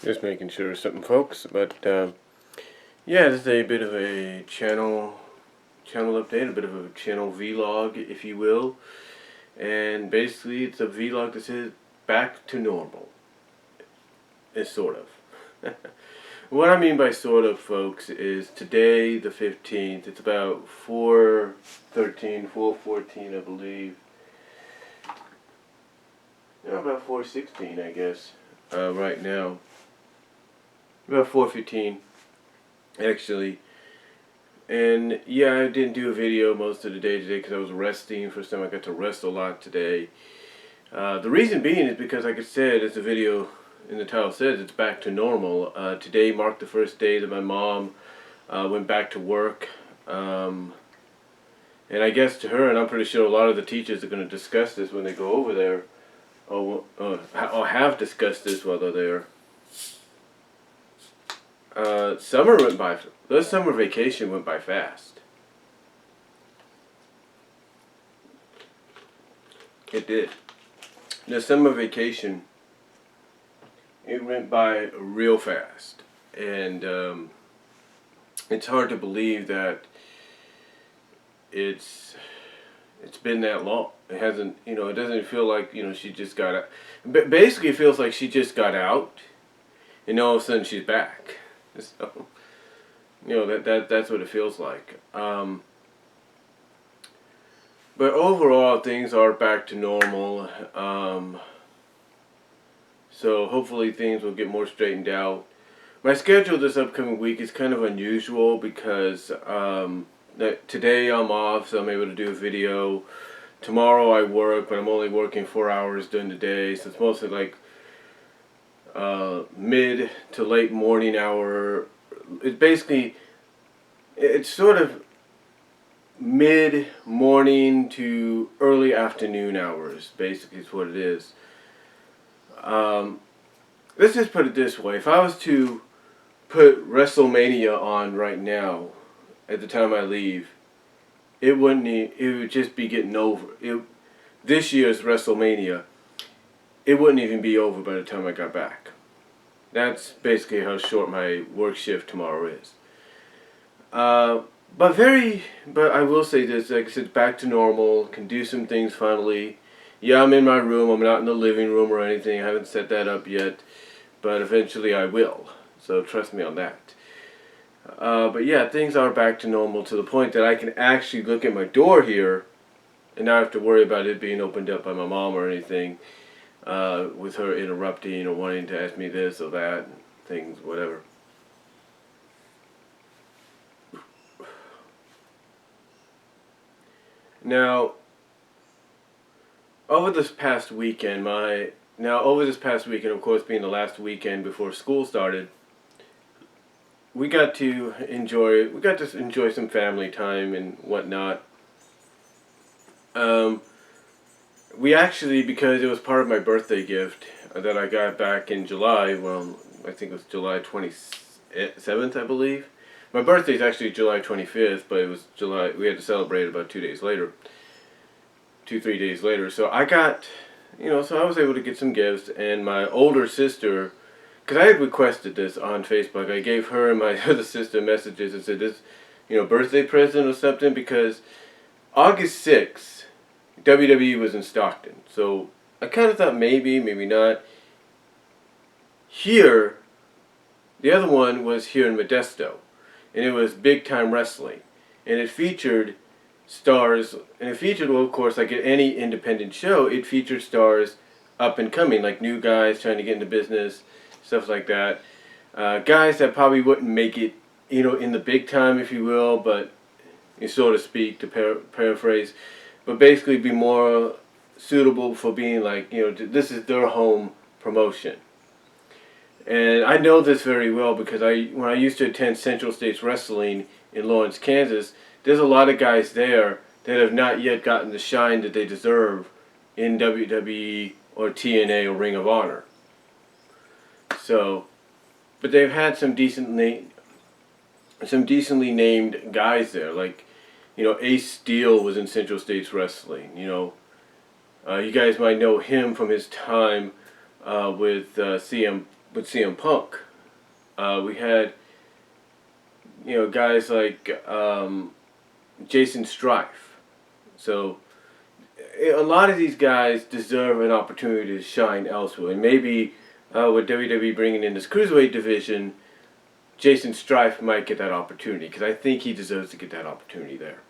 Just making sure something, folks. But yeah, this is a bit of a channel update, a bit of a channel vlog, if you will. And basically, it's a vlog that says back to normal. It's sort of. What I mean by sort of, folks, is today, the 15th. It's about 4:13, 4:14, I believe. No, about 4:16, I guess. Right now. About 4:15, actually. And yeah, I didn't do a video most of the day today because I was resting. First time I got to rest a lot today. The reason being is because, like I said, as the video in the title says, it's back to normal. Today marked the first day that my mom went back to work. And I guess to her, and I'm pretty sure a lot of the teachers are going to discuss this when they go over there, or have discussed this while they're there. Summer went by. The summer vacation went by fast. It did. The summer vacation, it went by real fast, and it's hard to believe that it's been that long. It hasn't, it doesn't feel like, she just got out. Basically, it feels like she just got out, and all of a sudden she's back. So, that's what it feels like. But overall, things are back to normal. So hopefully things will get more straightened out. My schedule this upcoming week is kind of unusual because today I'm off, so I'm able to do a video. Tomorrow I work, but I'm only working 4 hours during the day, so it's mostly like mid to late morning hour. It's sort of mid morning to early afternoon hours, basically is what it is. Let's just put it this way. If I was to put WrestleMania on right now, at the time I leave, it would just be getting over. This year's WrestleMania, it wouldn't even be over by the time I got back. That's basically how short my work shift tomorrow is. But I will say this, like I said, back to normal, can do some things finally. Yeah, I'm in my room, I'm not in the living room or anything, I haven't set that up yet, but eventually I will, so trust me on that. But yeah, things are back to normal to the point that I can actually look at my door here and not have to worry about it being opened up by my mom or anything, with her interrupting or wanting to ask me this or that, things, whatever. Now, over this past weekend, of course, being the last weekend before school started, we got to enjoy some family time and whatnot. We actually, because it was part of my birthday gift that I got back in July, well, I think it was July 27th, I believe. My birthday is actually July 25th, but it was July, we had to celebrate about 3 days later. So I got, so I was able to get some gifts, and my older sister, because I had requested this on Facebook, I gave her and my other sister messages and said this, birthday present or something, because August 6th, WWE was in Stockton. So I kind of thought maybe not. Here, the other one was here in Modesto, and it was Big Time Wrestling, and it featured stars, and it featured, well, of course, like at any independent show, it featured stars up and coming, like new guys trying to get into business, stuff like that. Guys that probably wouldn't make it, in the big time, if you will, but, so to speak, to paraphrase, but basically be more suitable for being like, this is their home promotion. And I know this very well because when I used to attend Central States Wrestling in Lawrence, Kansas, there's a lot of guys there that have not yet gotten the shine that they deserve in WWE or TNA or Ring of Honor. So, but they've had some decently named guys there, like, Ace Steel was in Central States Wrestling. You guys might know him from his time with CM with CM Punk. We had, guys like Jason Strife. So a lot of these guys deserve an opportunity to shine elsewhere. And maybe with WWE bringing in this cruiserweight division, Jason Strife might get that opportunity because I think he deserves to get that opportunity there.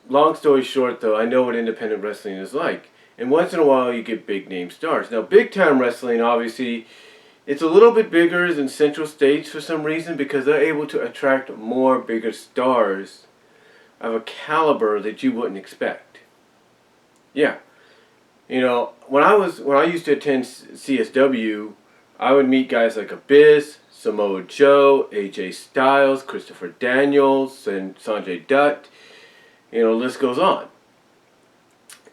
Long story short, though, I know what independent wrestling is like. And once in a while, you get big name stars. Now, big time wrestling, obviously, it's a little bit bigger than Central States for some reason because they're able to attract more bigger stars of a caliber that you wouldn't expect. Yeah. When I used to attend CSW, I would meet guys like Abyss, Samoa Joe, AJ Styles, Christopher Daniels, and Sanjay Dutt. The list goes on.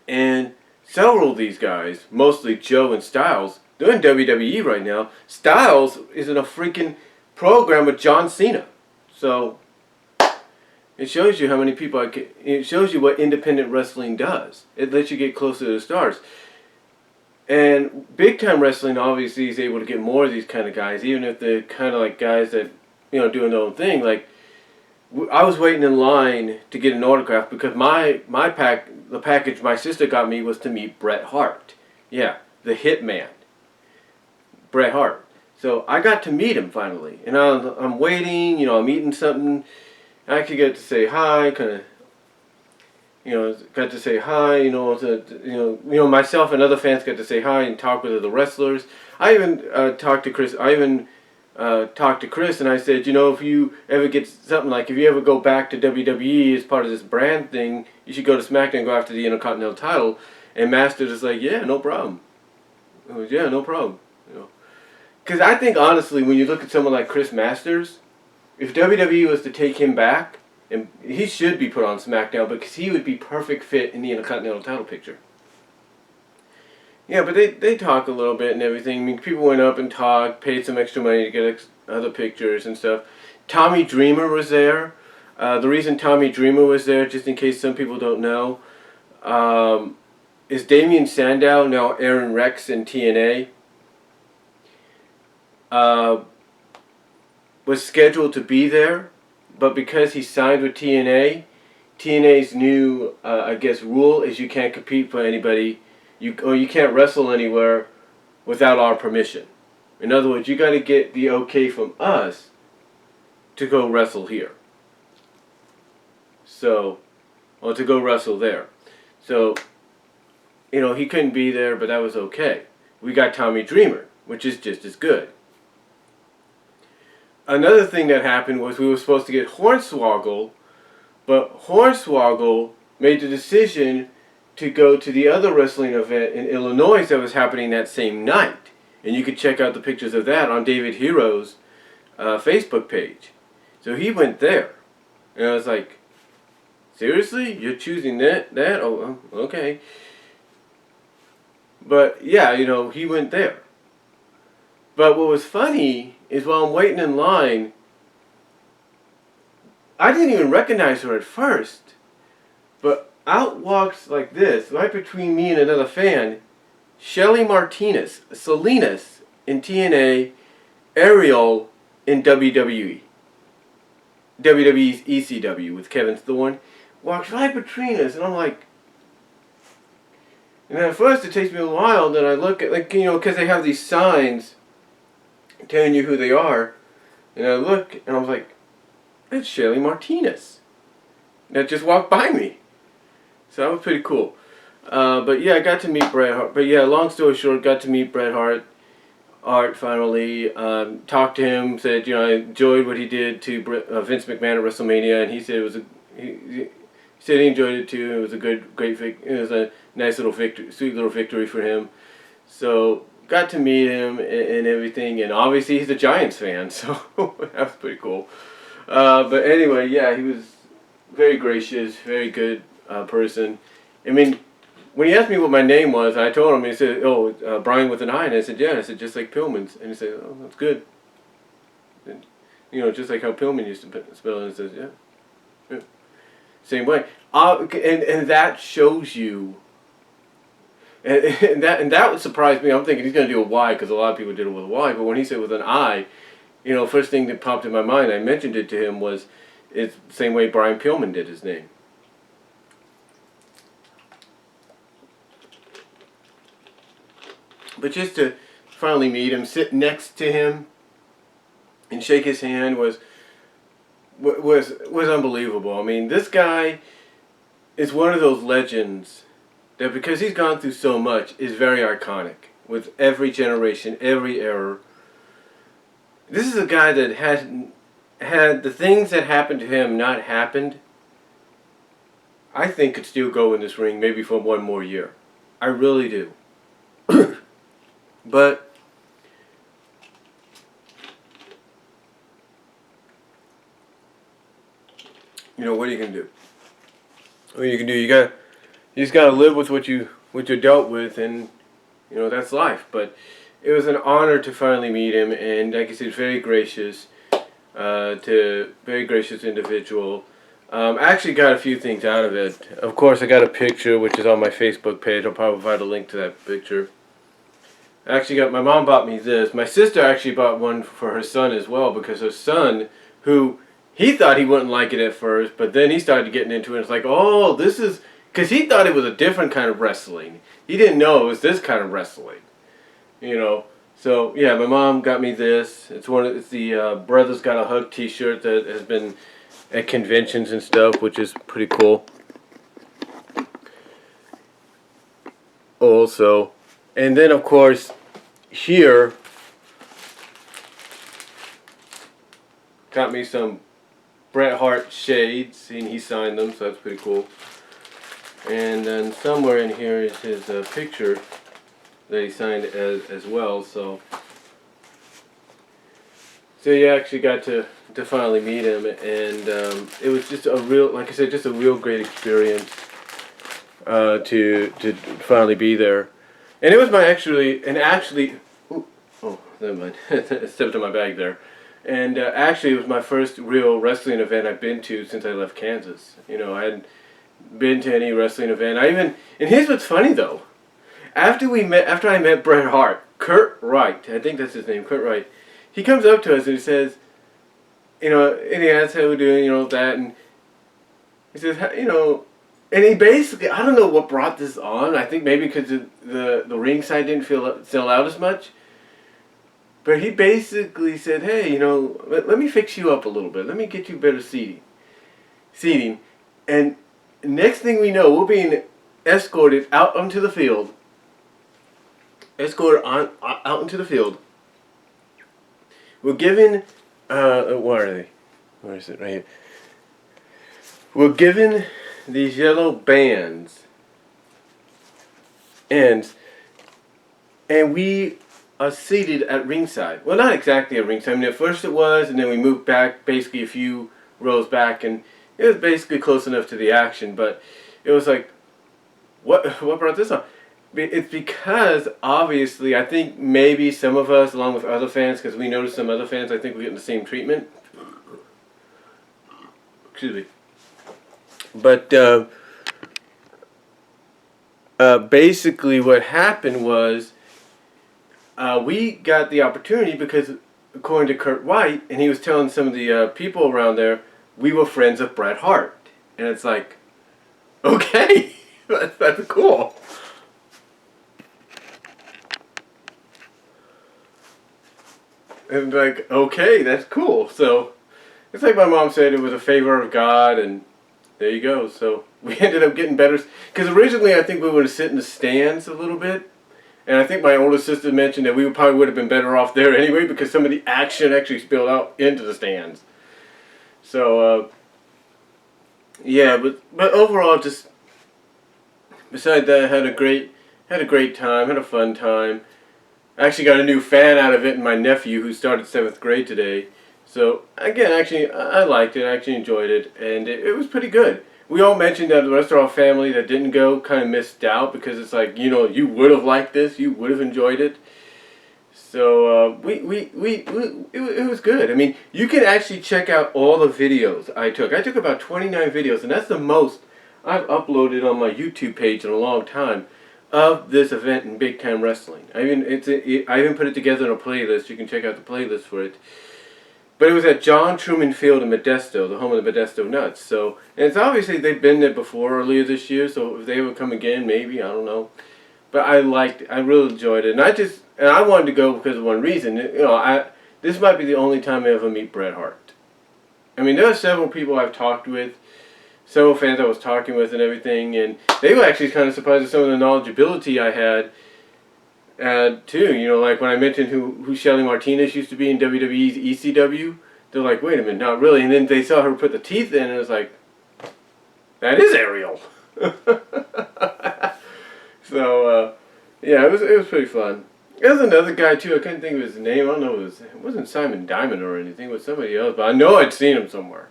And several of these guys, mostly Joe and Styles, they're in WWE right now. Styles is in a freaking program with John Cena. So it shows you how many people it shows you what independent wrestling does. It lets you get closer to the stars. And big time wrestling obviously is able to get more of these kind of guys, even if they're kind of like guys that, doing their own thing. Like, I was waiting in line to get an autograph because the package my sister got me was to meet Bret Hart. Yeah, the Hitman. Bret Hart. So I got to meet him finally. And I'm waiting, I'm eating something. I actually got to say hi, kind of, got to say hi, myself and other fans got to say hi and talk with the wrestlers. I even talked to Chris. Talked to Chris and I said, if you ever get something like, if you ever go back to WWE as part of this brand thing, you should go to SmackDown and go after the Intercontinental title. And Masters is like, yeah, no problem. I was, yeah, no problem. Because I think, honestly, when you look at someone like Chris Masters, if WWE was to take him back, and he should be put on SmackDown because he would be perfect fit in the Intercontinental title picture. Yeah, but they talk a little bit and everything. I mean, people went up and talked, paid some extra money to get other pictures and stuff. Tommy Dreamer was there. The reason Tommy Dreamer was there, just in case some people don't know, is Damian Sandow, now Aaron Rex in TNA, was scheduled to be there, but because he signed with TNA, TNA's new, rule is you can't compete for anybody, you can't wrestle anywhere without our permission. In other words, you got to get the okay from us to go wrestle here. So, or to go wrestle there. So, he couldn't be there, but that was okay. We got Tommy Dreamer, which is just as good. Another thing that happened was we were supposed to get Hornswoggle, but Hornswoggle made the decision to go to the other wrestling event in Illinois that was happening that same night. And you could check out the pictures of that on David Hero's Facebook page. So he went there. And I was like, seriously? You're choosing that? Oh, okay. But yeah, he went there. But what was funny is while I'm waiting in line, I didn't even recognize her at first. But out walks like this, right between me and another fan, Shelly Martinez, Salinas in TNA, Ariel in WWE. WWE's ECW with Kevin Thorne. Walks right between us, and I'm like, and at first it takes me a while, then I look at, because they have these signs telling you who they are, and I look, and I was like, that's Shelly Martinez. That just walked by me. So that was pretty cool. But yeah, I got to meet Bret Hart. But yeah, long story short, got to meet Bret Hart finally. Talked to him, said, I enjoyed what he did to Vince McMahon at WrestleMania, and he said it was he said he enjoyed it too. It was a it was a nice little victory, sweet little victory for him. So got to meet him and everything, and obviously he's a Giants fan, so that was pretty cool. But anyway, yeah, he was very gracious, very good person. I mean, when he asked me what my name was, I told him, he said, Brian with an I, and I said, yeah, I said, just like Pillman's, and he said, oh, that's good. And, just like how Pillman used to spell it, and says, yeah. Same way. And that shows you, And that would surprise me. I'm thinking he's going to do a Y because a lot of people did it with a Y. But when he said with an I, first thing that popped in my mind, I mentioned it to him, was it's the same way Brian Pillman did his name. But just to finally meet him, sit next to him, and shake his hand was unbelievable. I mean, this guy is one of those legends that, because he's gone through so much, is very iconic with every generation, every era. This is a guy that had the things that happened to him not happened, I think could still go in this ring maybe for one more year. I really do. But what are you gonna do? What you can do, you just gotta live with what you're dealt with, and that's life. But it was an honor to finally meet him, and like I said, very gracious individual. I actually got a few things out of it. Of course, I got a picture which is on my Facebook page. I'll probably provide a link to that picture. My mom bought me this. My sister actually bought one for her son as well, because her son, who he thought he wouldn't like it at first, but then he started getting into it. It's like, oh, this is, because he thought it was a different kind of wrestling. He didn't know it was this kind of wrestling. So yeah, my mom got me this. It's the Brothers Gotta Hug T-shirt that has been at conventions and stuff, which is pretty cool. Also, and then of course here got me some Bret Hart shades, and he signed them, so that's pretty cool. And then somewhere in here is his picture that he signed as well. So you actually got to finally meet him, and it was just a real, like I said, just a real great experience to finally be there. And it was oh, never mind, I stepped on my bag there. And actually, it was my first real wrestling event I've been to since I left Kansas. I hadn't been to any wrestling event. And here's what's funny though. After I met Bret Hart, Kurt Wright, I think that's his name, Kurt Wright, he comes up to us and he says, and he asks how we're doing, that, and he says, and he basically, I don't know what brought this on. I think maybe because the ringside didn't sell out as much. But he basically said, hey, let me fix you up a little bit. Let me get you better seating. And next thing we know, we're being escorted out onto the field. Out into the field. We're given, where are they? Where is it? Right here. We're given these yellow bands. And we are seated at ringside. Well, not exactly at ringside. I mean, at first it was, and then we moved back basically a few rows back, and it was basically close enough to the action. But it was like, what brought this on? It's because, obviously, I think maybe some of us, along with other fans, because we noticed some other fans, I think we're getting the same treatment. Excuse me. But basically what happened was, we got the opportunity because, according to Kurt White, and he was telling some of the people around there, we were friends of Bret Hart. And it's like, okay, that's cool. And like, okay, that's cool. So, it's like my mom said, it was a favor of God, and there you go. So, we ended up getting better. Because originally, I think we would have sit in the stands a little bit. And I think my older sister mentioned that we probably would have been better off there anyway, because some of the action actually spilled out into the stands. So, yeah, but overall, just besides that, had a great time, had a fun time. I actually got a new fan out of it, and my nephew, who started 7th grade today. So again, actually, I liked it. I actually enjoyed it, and it was pretty good. We all mentioned that the rest of our family that didn't go kind of missed out, because it's like, you would have liked this, you would have enjoyed it. So it was good. I mean, you can actually check out all the videos I took. I took about 29 videos, and that's the most I've uploaded on my YouTube page in a long time. of this event in Big Time Wrestling. I even put it together in a playlist. You can check out the playlist for it. But it was at John Truman Field in Modesto, the home of the Modesto Nuts. So, and it's obviously they've been there before earlier this year. So if they ever come again, maybe, I don't know. But I really enjoyed it, and I wanted to go because of one reason. This might be the only time I ever meet Bret Hart. I mean, there are several people I've talked with, several fans I was talking with and everything, and they were actually kind of surprised at some of the knowledgeability I had. Too, like when I mentioned who Shelly Martinez used to be in WWE's ECW, they're like, wait a minute, not really. And then they saw her put the teeth in, and it was like, that is Ariel. So, yeah, it was pretty fun. There's another guy too. I couldn't think of his name. I don't know. It wasn't Simon Diamond or anything. It was somebody else. But I know I'd seen him somewhere.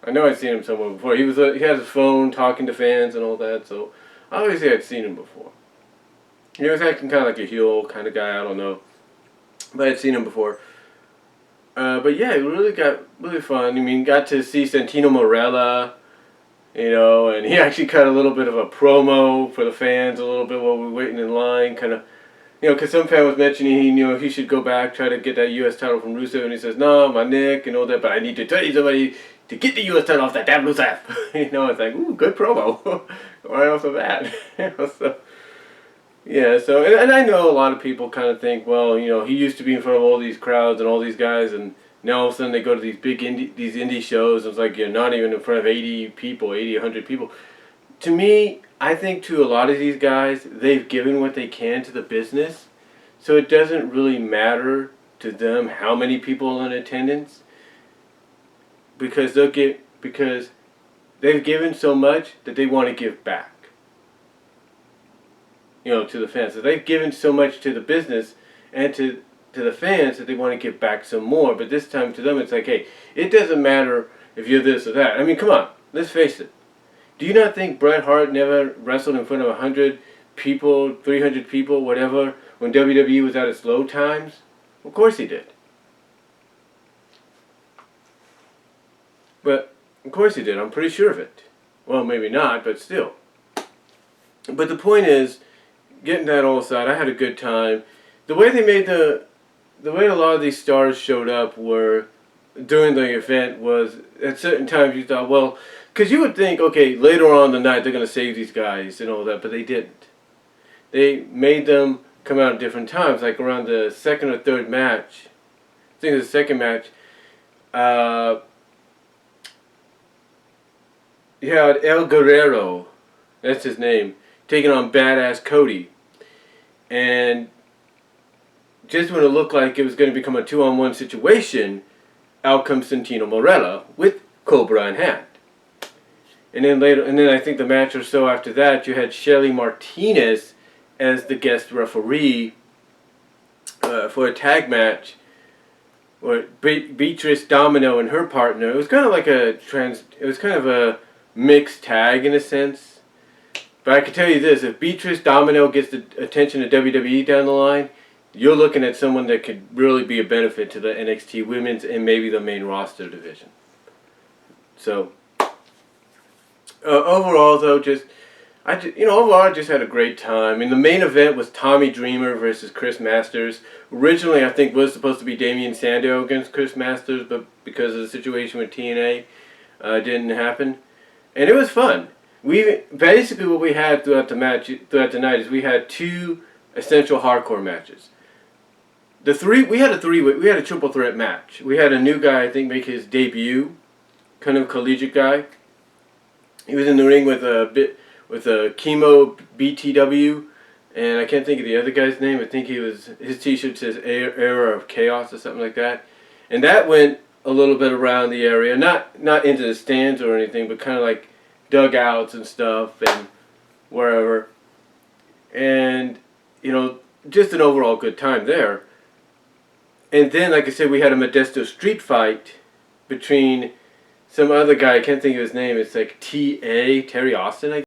I know I'd seen him somewhere before. He had his phone talking to fans and all that. So obviously I'd seen him before. He was acting kind of like a heel kind of guy. I don't know, but I'd seen him before. But yeah, it really got really fun. I mean, got to see Santino Marella. And he actually cut a little bit of a promo for the fans a little bit while we were waiting in line, kind of, because some fan was mentioning he should go back, try to get that U.S. title from Rusev, and he says, no, my Nick and all that, but I need to tell you somebody to get the U.S. title off that damn Rusev. It's like, ooh, good promo, right off the bat. So, yeah, so, and I know a lot of people kind of think, well, he used to be in front of all these crowds and all these guys, and now all of a sudden they go to these big indie shows, and it's like you're not even in front of 80 people, 80, 100 people. To me, I think to a lot of these guys, they've given what they can to the business, so it doesn't really matter to them how many people are in attendance, because they've given so much that they want to give back, to the fans. So they've given so much to the business and to the fans that they want to give back some more, but this time to them it's like, hey, it doesn't matter if you're this or that. I mean, come on, let's face it. Do you not think Bret Hart never wrestled in front of 100 people, 300 people, whatever, when WWE was at its low times? Of course he did. But, of course he did, I'm pretty sure of it. Well, maybe not, but still. But the point is, getting that all aside, I had a good time. The way a lot of these stars showed up were during the event was at certain times you thought, well, because you would think, okay, later on in the night they're going to save these guys and all that, but they didn't. They made them come out at different times, like around the second or third match. I think the second match, you had El Guerrero, that's his name, taking on Badass Cody. And just when it looked like it was going to become a 2-on-1 situation, out comes Santino Marella with Cobra in hand. And then I think the match or so after that, you had Shelly Martinez as the guest referee for a tag match, where Beatrice Domino and her partner. It was kind of like a mixed tag in a sense. But I can tell you this: if Beatrice Domino gets the attention of WWE down the line, you're looking at someone that could really be a benefit to the NXT Women's and maybe the main roster division. So, overall though, I just had a great time. I mean, the main event was Tommy Dreamer versus Chris Masters. Originally, I think was supposed to be Damien Sandow against Chris Masters, but because of the situation with TNA, didn't happen. And it was fun. Basically what we had throughout the night is we had 2 essential hardcore matches. We had a triple threat match. We had a new guy, I think, make his debut, kind of collegiate guy. He was in the ring with a Chemo BTW, and I can't think of the other guy's name. I think his T-shirt says Era of Chaos or something like that. And that went a little bit around the area, not into the stands or anything, but kind of like dugouts and stuff and wherever. And just an overall good time there. And then, like I said, we had a Modesto street fight between some other guy. I can't think of his name. It's like Terry Austin, I guess.